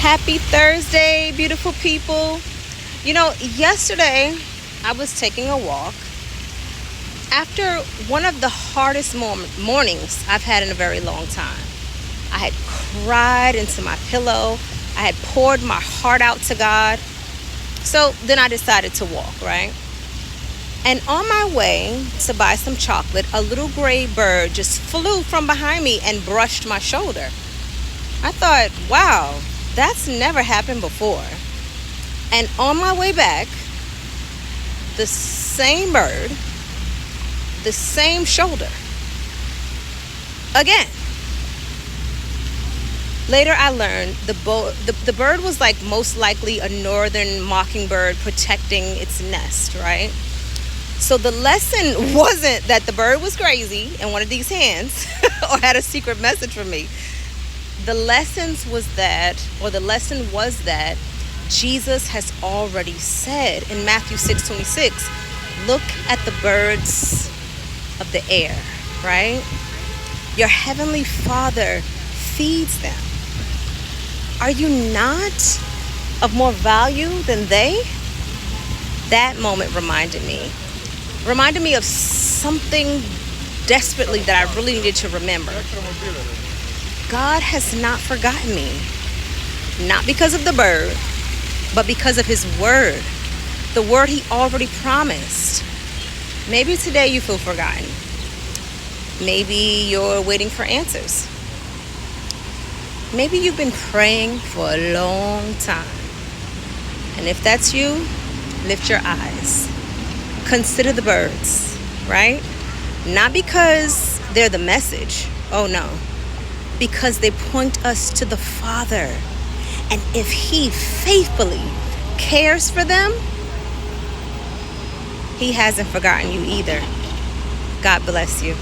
Happy Thursday, beautiful people. Yesterday I was taking a walk after one of the hardest mornings I've had in a very long time. I had cried into my pillow, I had poured my heart out to God. So then I decided to walk, right? And on my way to buy some chocolate, a little gray bird just flew from behind me and brushed my shoulder. I thought, wow, that's never happened before. And on my way back, the same bird, the same shoulder. Again. Later I learned the bird was like most likely a northern mockingbird protecting its nest, right? So the lesson wasn't that the bird was crazy and wanted these hands or had a secret message for me. The lesson was that Jesus has already said in Matthew 6:26, look at the birds of the air, right? Your heavenly Father feeds them. Are you not of more value than they? That moment reminded me of something desperately that I really needed to remember. God has not forgotten me, not because of the bird, but because of his word, the word he already promised. Maybe today you feel forgotten. Maybe you're waiting for answers. Maybe you've been praying for a long time. And if that's you, lift your eyes. Consider the birds, right? Not because they're the message. Oh no. Because they point us to the Father. And if he faithfully cares for them, he hasn't forgotten you either. God bless you.